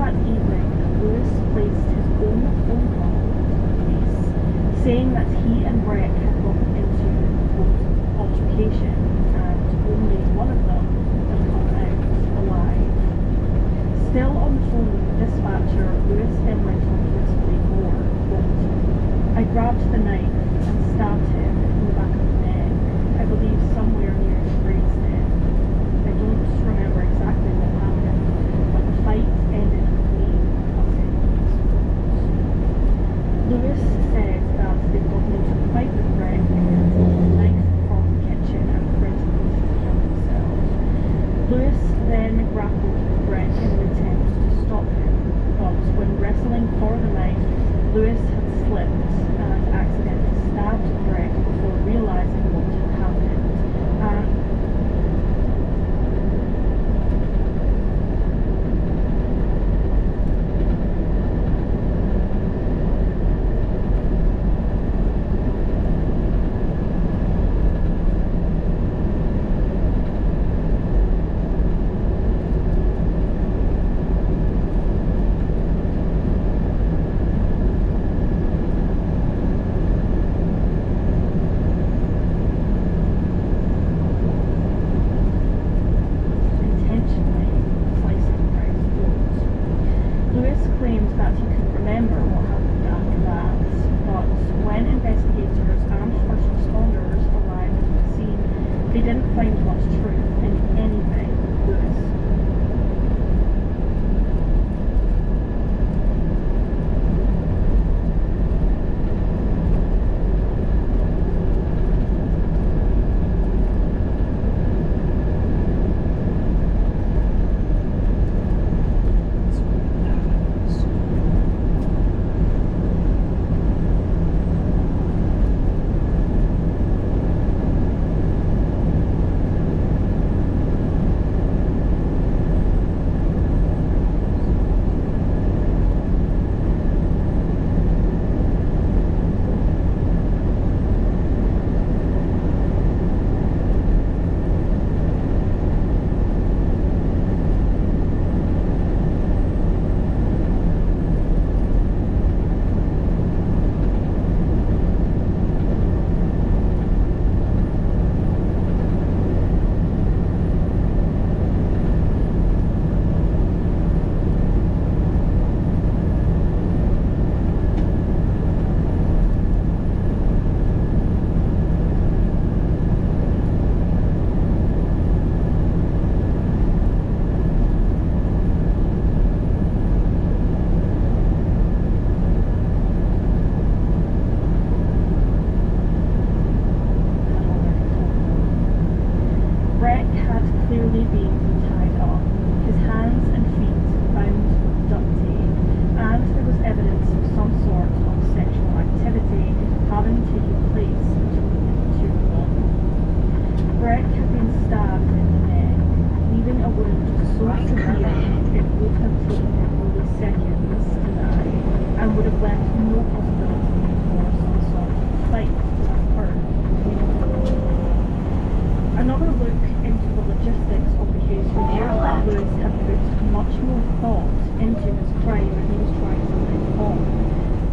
that evening, Lewis placed his own phone call to the police, saying that he and Breck had gotten into quote, altercation, and only one of them had come out alive. Still on the phone with the dispatcher, Lewis then went on to explain more. Quote, I grabbed the knife and stabbed him in the back of the neck, I believe somewhere near his brainstem. I don't remember exactly what happened, but the fight ended with me cutting his throat. Lewis said that they'd gotten into a fight with Breck and pulled the knife from the kitchen and threatened to kill himself. Lewis then grappled with Breck in an attempt to stop him, but when wrestling for the knife, Lewis had slipped and accidentally stabbed Breck before realising what had happened.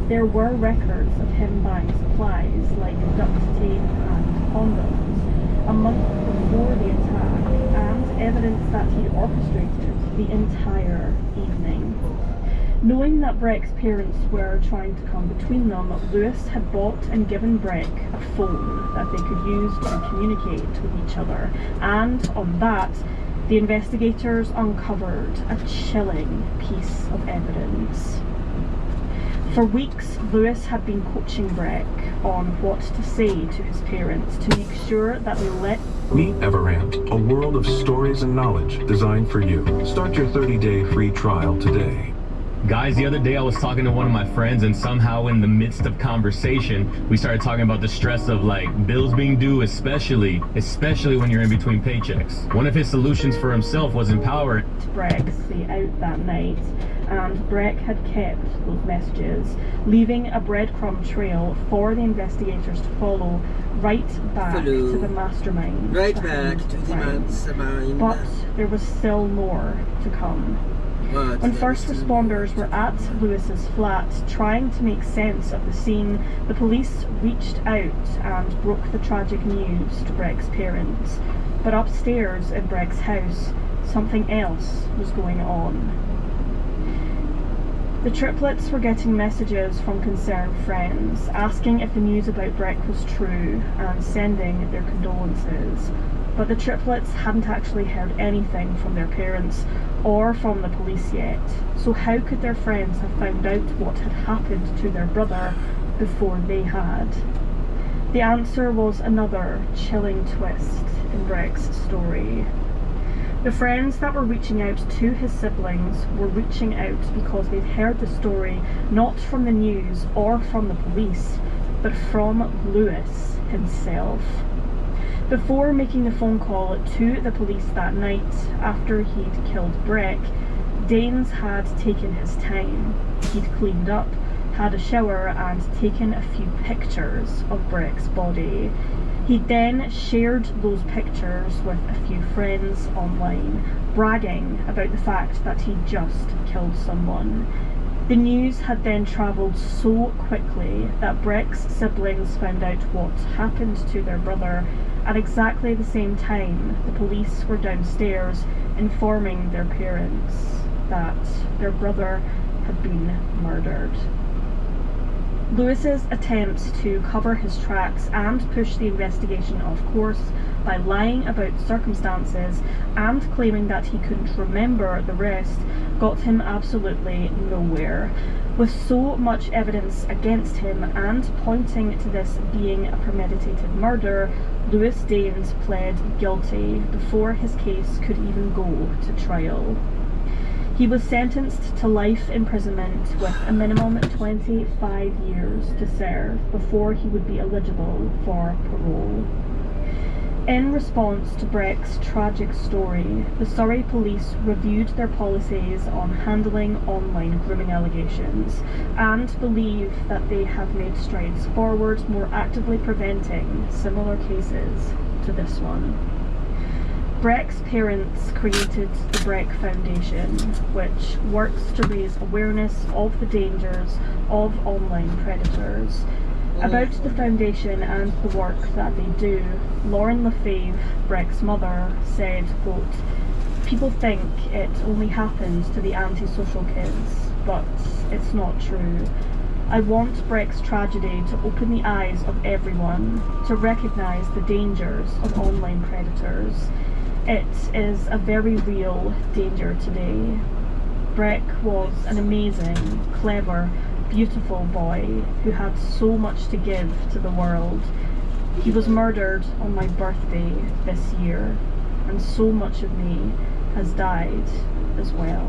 There were records of him buying supplies like duct tape and condoms a month before the attack, and evidence that he'd orchestrated the entire evening. Knowing that Breck's parents were trying to come between them, Lewis had bought and given Breck a phone that they could use to communicate with each other, and on that, the investigators uncovered a chilling piece of evidence. For weeks, Lewis had been coaching Breck on what to say to his parents to make sure that they let... Meet Everant, a world of stories and knowledge designed for you. Start your 30-day free trial today. Guys, the other day I was talking to one of my friends, and somehow in the midst of conversation, we started talking about the stress of like bills being due, especially when you're in between paychecks. One of his solutions for himself was empower Breck stay out that night, and Breck had kept those messages, leaving a breadcrumb trail for the investigators to follow right back to the mastermind. Right back to the mastermind. But there was still more to come. When first responders were at Lewis's flat trying to make sense of the scene, the police reached out and broke the tragic news to Breck's parents. But upstairs in Breck's house, something else was going on. The triplets were getting messages from concerned friends, asking if the news about Breck was true and sending their condolences. But the triplets hadn't actually heard anything from their parents or from the police yet, so how could their friends have found out what had happened to their brother before they had? The answer was another chilling twist in Breck's story. The friends that were reaching out to his siblings were reaching out because they'd heard the story not from the news or from the police, but from Lewis himself. Before making the phone call to the police that night after he'd killed Breck, Danes had taken his time. He'd cleaned up, had a shower and taken a few pictures of Breck's body. He then shared those pictures with a few friends online, bragging about the fact that he'd just killed someone. The news had then travelled so quickly that Breck's siblings found out what happened to their brother at exactly the same time the police were downstairs informing their parents that their brother had been murdered. Lewis's attempts to cover his tracks and push the investigation off course by lying about circumstances and claiming that he couldn't remember the rest got him absolutely nowhere. With so much evidence against him and pointing to this being a premeditated murder, Lewis Danes pled guilty before his case could even go to trial. He was sentenced to life imprisonment with a minimum 25 years to serve before he would be eligible for parole. In response to Breck's tragic story, the Surrey police reviewed their policies on handling online grooming allegations and believe that they have made strides forward more actively preventing similar cases to this one. Breck's parents created the Breck Foundation, which works to raise awareness of the dangers of online predators. About the foundation and the work that they do, Lauren Lefebvre, Breck's mother, said, quote, "People think it only happens to the antisocial kids, but it's not true. I want Breck's tragedy to open the eyes of everyone, to recognise the dangers of online predators. It is a very real danger today. Breck was an amazing, clever, beautiful boy who had so much to give to the world. He was murdered on my birthday this year, and so much of me has died as well."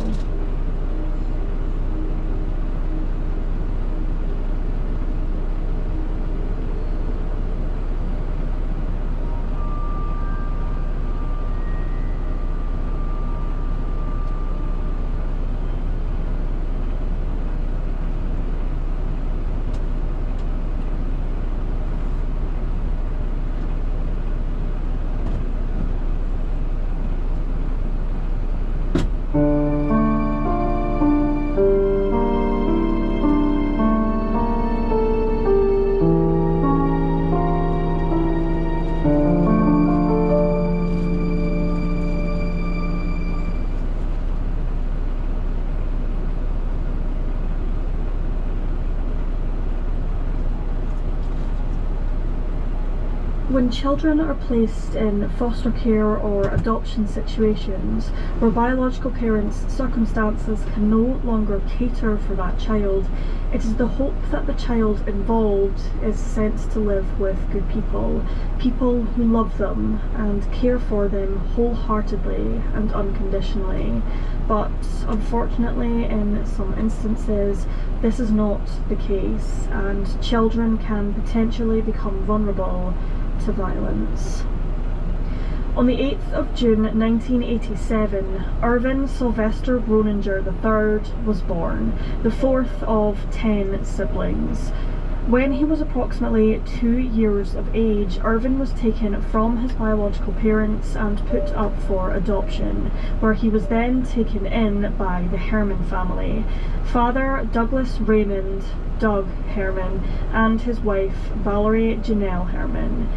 When children are placed in foster care or adoption situations where biological parents' circumstances can no longer cater for that child, it is the hope that the child involved is sent to live with good people, people who love them and care for them wholeheartedly and unconditionally. But unfortunately, in some instances, this is not the case, and children can potentially become vulnerable to violence. On the 8th of June 1987, Irvin Sylvester Groninger III was born, the fourth of 10 siblings. When he was approximately 2 years of age, Irvin was taken from his biological parents and put up for adoption, where he was then taken in by the Herman family. Father Douglas Raymond Doug Herman and his wife Valerie Janelle Herman.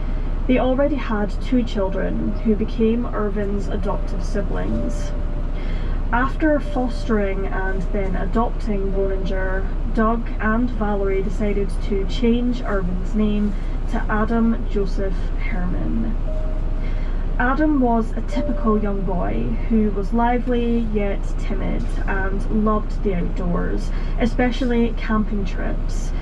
They already had 2 children who became Irvin's adoptive siblings. After fostering and then adopting Boninger, Doug and Valerie decided to change Irvin's name to Adam Joseph Herman. Adam was a typical young boy who was lively yet timid and loved the outdoors, especially camping trips.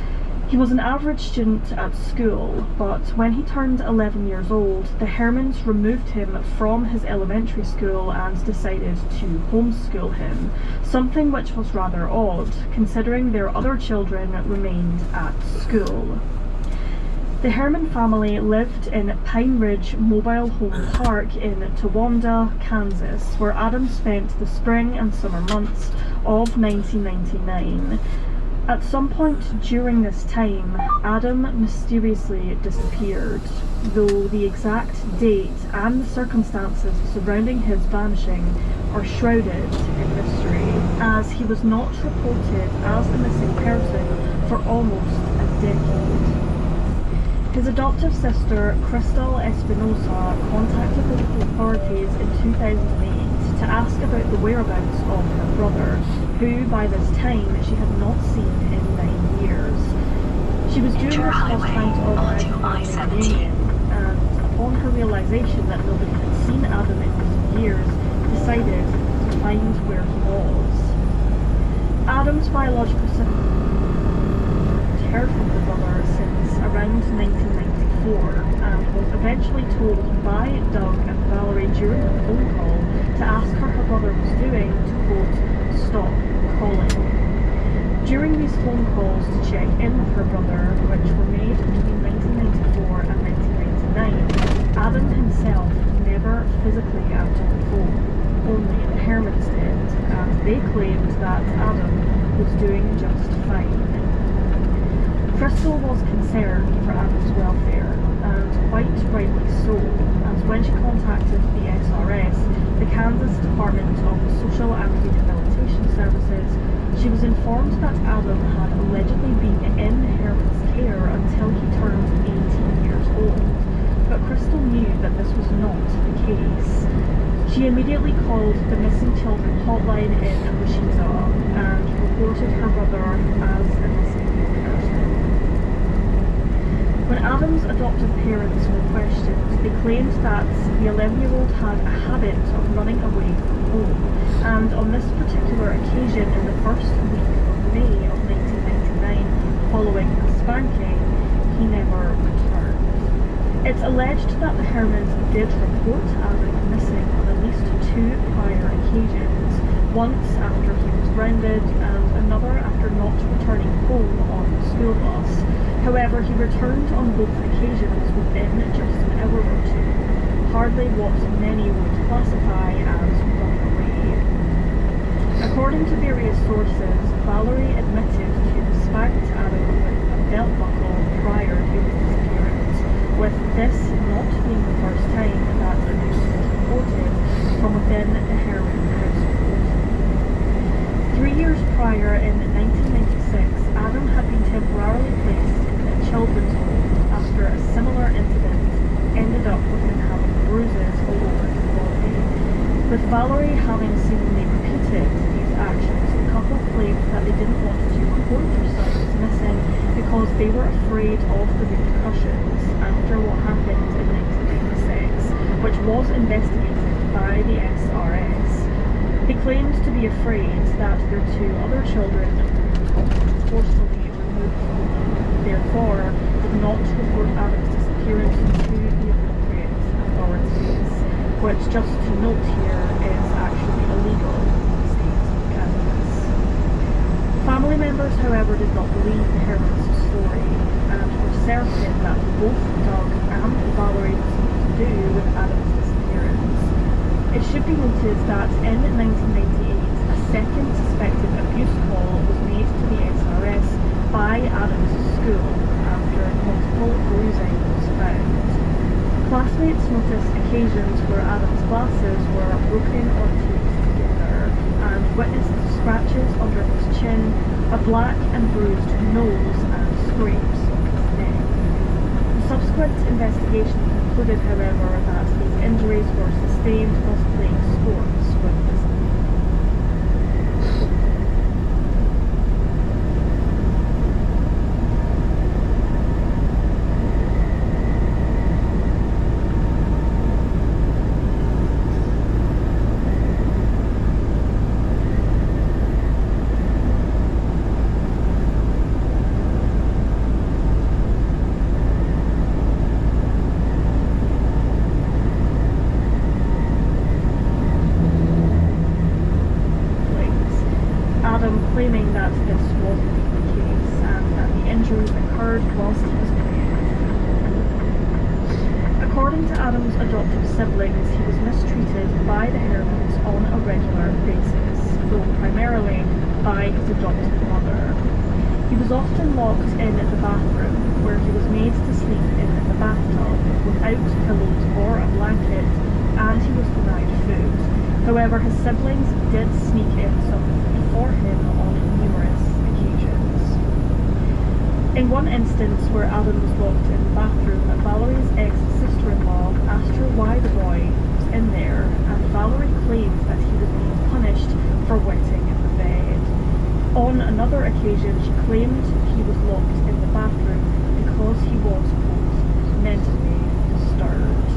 He was an average student at school, but when he turned 11 years old, the Hermans removed him from his elementary school and decided to homeschool him, something which was rather odd, considering their other children remained at school. The Herman family lived in Pine Ridge Mobile Home Park in Towanda, Kansas, where Adam spent the spring and summer months of 1999. At some point during this time, Adam mysteriously disappeared, though the exact date and the circumstances surrounding his vanishing are shrouded in mystery, as he was not reported as a missing person for almost a decade. His adoptive sister, Crystal Espinosa, contacted the local authorities in 2008 to ask about the whereabouts of her brother, who by this time she had not seen in 9 years. She was due her first time to organise a family reunion, and upon her realisation that nobody had seen Adam in recent years, decided to find where he was. Adam's biological sister had heard from her brother since around 1994 and was eventually told by Doug and Valerie during a phone call to ask her brother was doing to quote, "stop calling." During these phone calls to check in with her brother, which were made between 1994 and 1999, Adam himself never physically answered the phone, only the Hermans did, and they claimed that Adam was doing just fine. Crystal was concerned for Adam's welfare, and quite rightly so, as when she contacted the SRS, the Kansas Department of Social and Rehabilitation Services, she was informed that Adam had allegedly been in Herman's care until he turned 18 years old, but Crystal knew that this was not the case. She immediately called the Missing Children hotline in Wichita and reported her brother as a missing person. When Adam's adoptive parents were questioned, they claimed that the 11-year-old had a habit of running away from home, and on this particular occasion in the first week of May of 1999, following a spanking, he never returned. It's alleged that the Hermans did report Adam missing on at least 2 prior occasions, once after he was grounded and another after not returning home on the school bus. However, he returned on both occasions within just an hour or 2, hardly what many would classify as running away. According to various sources, Valerie admitted to spanked Adam with a belt buckle prior to his disappearance, with this not being the first time that abuse was reported from within the Herman household. 3 years prior, in 1996, Adam had been temporarily placed in a children's home after a similar incident ended up with him having bruises all over his body. With Valerie having seemingly repeated these actions, the couple claimed that they didn't want to report their son as missing because they were afraid of the repercussions after what happened in 1996, which was investigated by the SRS. They claimed to be afraid that their 2 other children would be forcefully removed from them, therefore did not report Adam's disappearance to the appropriate authorities, which, just to note here, is actually illegal in the state of Kansas. Family members, however, did not believe the Hermans' story and were certain that both Doug and Valerie had something to do with Adam's disappearance. It should be noted that in 1998, a second suspected abuse call was made to the SRS by Adam's school after multiple bruising was found. Classmates noticed occasions where Adam's glasses were broken or taped together and witnessed scratches under his chin, a black and bruised nose and scrapes on his neck. The subsequent investigation concluded, however, that these injuries were sustained whilst playing sports with his claiming that this wasn't the case and that the injuries occurred whilst he was playing. According to Adam's adoptive siblings, he was mistreated by the Hermans on a regular basis, though primarily by his adoptive mother. He was often locked in the bathroom, where he was made to sleep in the bathtub without pillows or a blanket, and he was denied food. However, his siblings did sneak in some food for him on numerous occasions. In one instance where Adam was locked in the bathroom, Valerie's ex-sister-in-law asked her why the boy was in there, and Valerie claimed that he was being punished for wetting the bed. On another occasion, she claimed he was locked in the bathroom because he was, quote, mentally disturbed.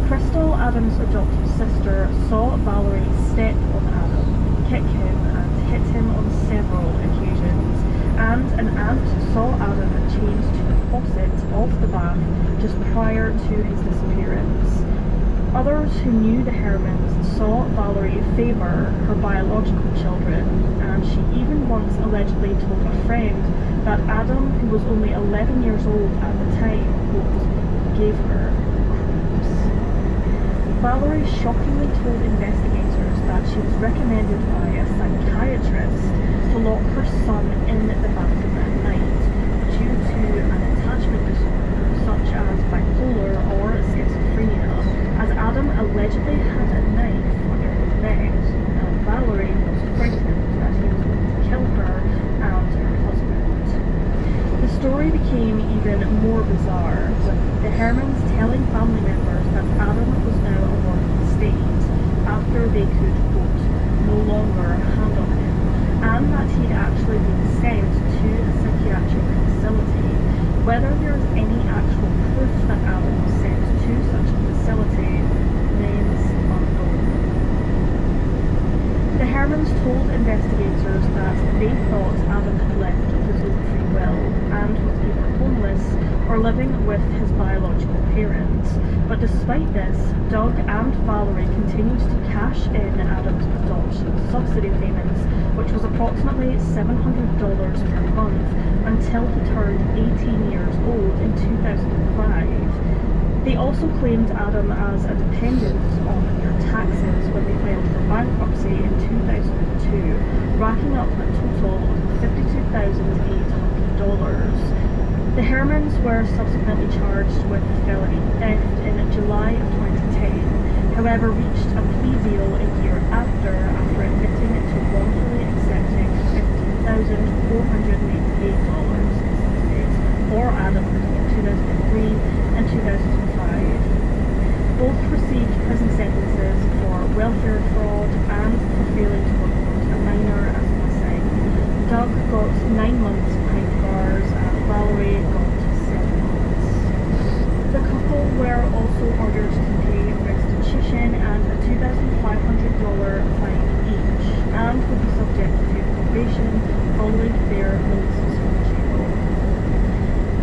Crystal, Adam's adoptive sister, saw Valerie step on Adam, kick him and hit him on several occasions, and an aunt saw Adam chained to the faucet of the bath just prior to his disappearance. Others who knew the Hermans saw Valerie favour her biological children, and she even once allegedly told a friend that Adam, who was only 11 years old at the time, quote, gave her creeps. Valerie shockingly told investigators that she was recommended by a psychiatrist to lock her son in the bathroom at night due to an attachment disorder such as bipolar or schizophrenia, as Adam allegedly had a knife under his bed, and Valerie was frightened that he was going to kill her and her husband. The story became even more bizarre, with the Hermans telling family members that Adam was now a working state after they could, quote, no longer handle him, and that he'd actually been sent to a psychiatric facility. Whether there is any actual proof that Adam was sent to such a facility remains unknown. The Hermans told investigators that they thought Adam had left of his own free will and was either homeless or living with his biological parents. But despite this, Doug and Valerie continued to cash in Adam's adoption subsidy payments, which was approximately $700 per month, until he turned 18 years old in 2005. They also claimed Adam as a dependent on their taxes when they filed for bankruptcy in 2002, racking up a total of $52,800. The Hermans were subsequently charged with felony theft in July of 2010, however reached a plea deal a year after admitting to wrongfully accepting $15,488 for Adam between 2003 and 2005. Both received prison sentences for welfare fraud and for failing to report a minor as missing. Doug got 9 months behind bars and Valerie got 7 months. The couple were also ordered to pay restitution and a $2,500 fine each, and would be subject to probation following their releases from jail.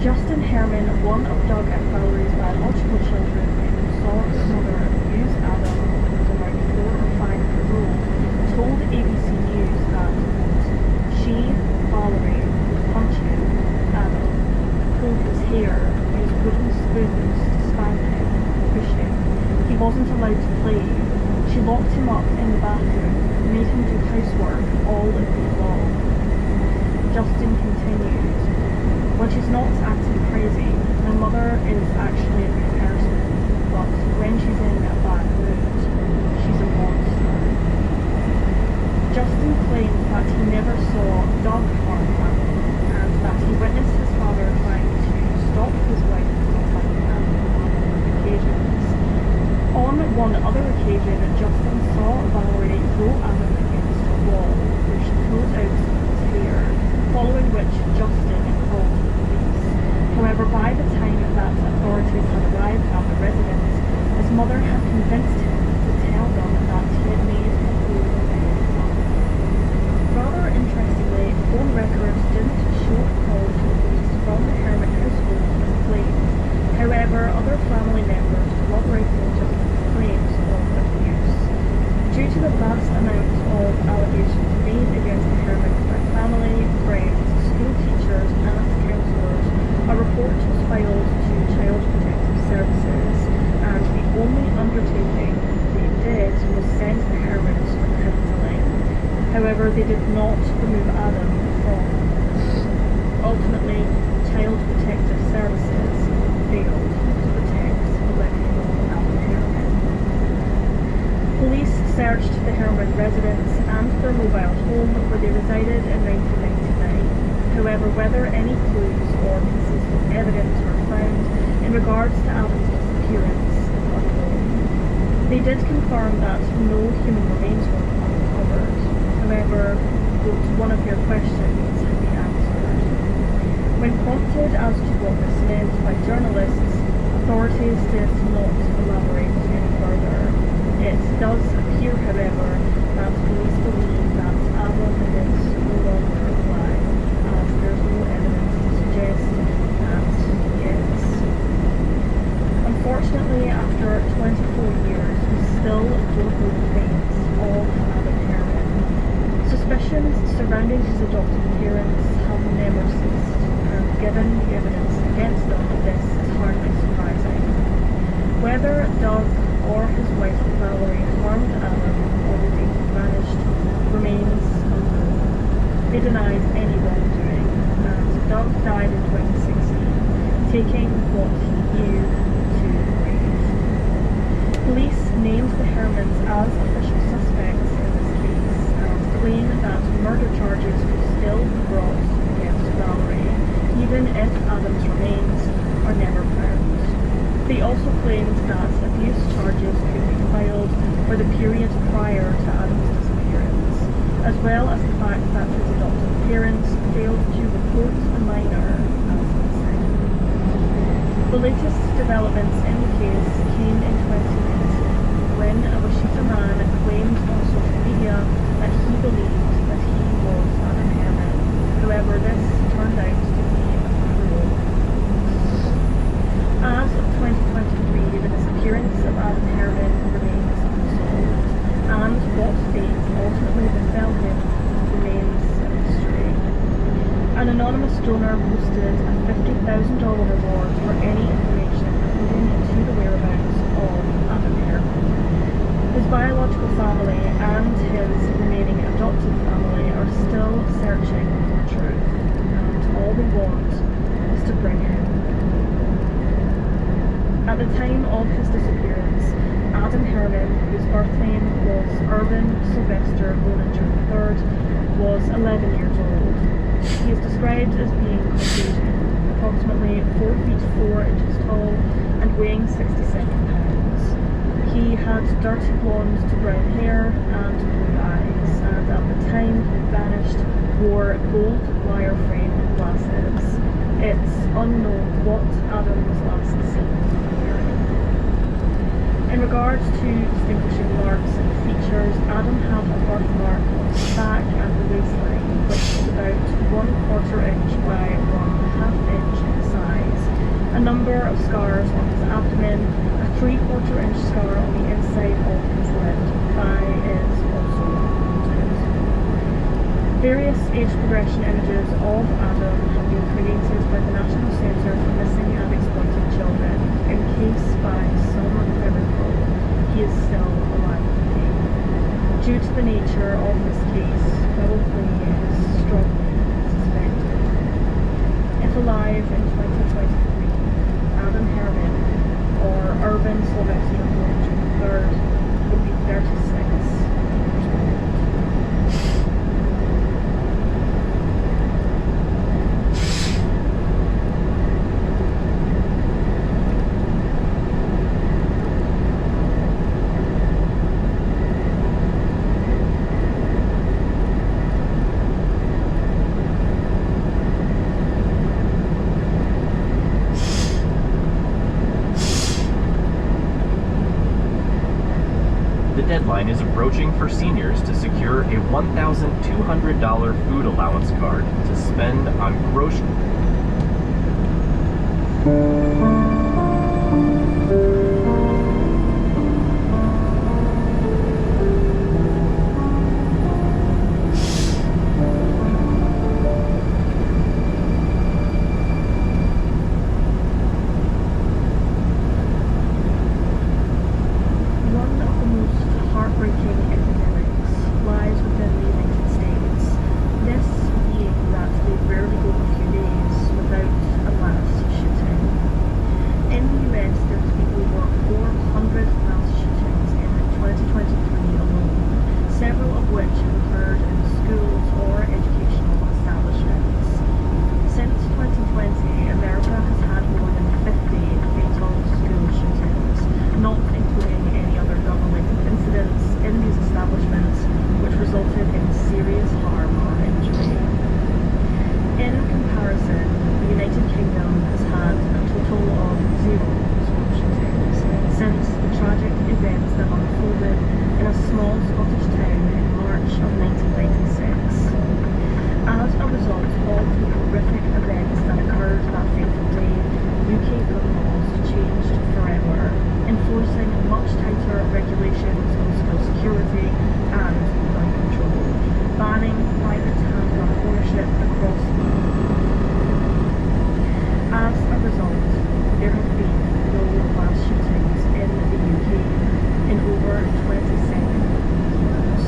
Justin Herman, one of Doug and Valerie's biological children, who saw his mother abuse Adam when he was around 4 or 5 years old, told ABC News that she, Valerie, would punch him, Adam, pulled his hair, used wooden spoons to spank him, push him. He wasn't allowed to play. She locked him up in the bathroom, made him do housework all day long. Justin continued, "When she's not acting crazy, my mother is actually a good person, but when she's in a bad mood, she's a monster." Justin claimed that he never saw Doug harm Adam, and that he witnessed his father trying to stop his wife from attacking Adam on occasions. On one other occasion, Justin saw Valerie throw Adam against a wall, where she pulled out some of his hair, following which Justin called the police. However, by the time that authorities had arrived at the residence, his mother had convinced him to tell them that he had made a fool of himself. Rather interestingly, phone records didn't show a call to the police from the Hermit household as claimed. However, other family members corroborated Justin's claims of abuse. Due to the vast amount of allegations made against the Hermits by family, friends, school teachers and counsellors, a report was filed to Child Protective Services, and the only undertaking they did was send the Hermits from counselling. However, they did not remove Adam from. Ultimately, Child Protective Services failed to protect the living Adam Herman. Police searched the Herman residence and their mobile home where they resided in 1999. However, whether any clues or pieces of evidence were found in regards to Adam's disappearance is unknown. They did confirm that no human remains were uncovered. However, one of your questions had been answered. When prompted as to what this meant by journalists, authorities did not elaborate any further. It does appear, however, that police believe that Adam is no longer alive, as there's no evidence to suggest that he is. Unfortunately, after 24 years, we still don't know the fate of Adam Herman. Suspicions surrounding his adopted parents have never ceased, and given the evidence against them, this is hardly surprising. Whether Doug or his wife Valerie harmed Adam or the day he vanished remains unknown. They denied any wrongdoing, and Doug died in 2016, taking what he knew to the grave. Police named the Hermans as official suspects in this case and claim that murder charges could still be brought against Valerie, even if Adam's remains are never found. They also claimed that abuse charges could be filed for the period prior to Adam's disappearance, as well as the fact that his adoptive parents failed to report the minor as missing. The latest developments in the case came in 2019 when a Wichita man claimed on social media that he believed that he was Adam Herman. However, this turned out to be a cruel hoax. As of 2023, the disappearance of Adam Herman remains unsolved, and what fate ultimately befell him remains a mystery. An anonymous donor posted a $50,000 reward for any information leading to the whereabouts of Adam Herman. His biological family and his remaining adopted family are still searching for the truth, and all they want is to bring him. At the time of his disappearance, Adam Herman, whose birth name was Irvin Sylvester Bollinger III, was 11 years old. He is described as being Caucasian, approximately 4 feet 4 inches tall and weighing 67 pounds. He had dirty blonde to brown hair and blue eyes, and at the time he vanished wore gold wire frame glasses. It's unknown what Adam was last seen wearing. In regards to distinguishing marks and features, Adam had a birthmark on his back and the waistline, which is about 1/4 inch by 1/2 inch in size, a number of scars on his abdomen, a 3/4 inch scar on the inside of his left thigh is also noted. Various age progression images of Adam have been created by the National Centre for Missing and Exploited Children in case by some miracle he is still alive today. Due to the nature of this case, probably is strongly suspicious. expected. If alive in 2023, Adam Herman or Urban Sylvester George III would be 36 years old. The deadline is approaching for seniors to secure a $1,200 food allowance card to spend on groceries. One of the most heartbreaking epidemics lies within the United States. This being that they rarely go a few days without a mass shooting. In the US, there's been over 400 mass shootings in 2023 alone, several of which have occurred in schools or educational establishments. Since 2020, America has had more than 50 fatal school shootings, not including any other gun-related incidents in these establishments which resulted in serious harm or injury. In comparison, the United Kingdom has had a total of 0 school shootings since the tragic events that unfolded in a small Scottish town in March of 1996. As a result of the horrific events that occurred that fateful day, UK gun laws changed forever, enforcing much tighter regulations on school security and gun control, banning private handgun ownership across the As a result, there have been no mass shootings in the UK in over 27 years.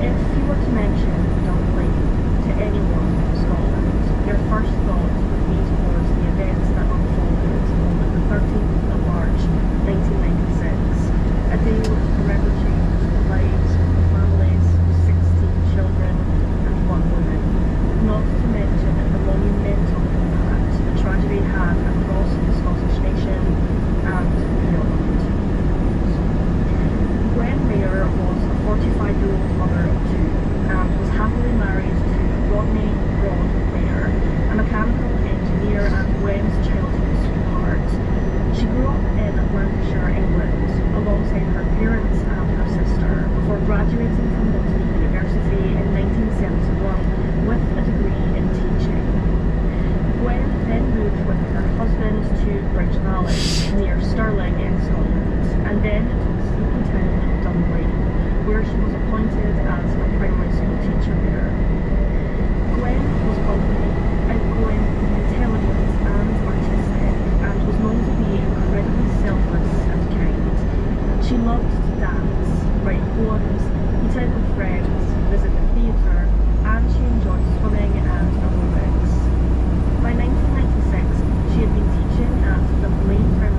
If you were to mention Dunblane to anyone in Scotland, their first thought would be towards the events that unfolded on the 13th of March 1996, a day which forever changed the lives of the families of 16 children and 1 woman, not to mention the monumental impact the tragedy had across the Scottish nation and beyond. Gwen Mayer was a 45-year-old mother of 2 and was happily married to Rodney "Rod" Mayer, a mechanical engineer and Gwen's childhood sweetheart. She grew up in Lancashire, England, alongside her parents and her sister, before graduating from London University in 1971 with a degree in teaching. Gwen then moved with her husband to Bridge Valley, near Stirling in Scotland, and then to the sleepy town of Dunblane, where she was appointed as a primary school teacher there. Gwen was bubbly, outgoing, intelligent and artistic, and was known to be incredibly selfless and kind. She loved to dance, write poems, eat out with friends, visit the theatre, and she enjoyed swimming and aerobics. By 1996, she had been teaching at Dunblane Primary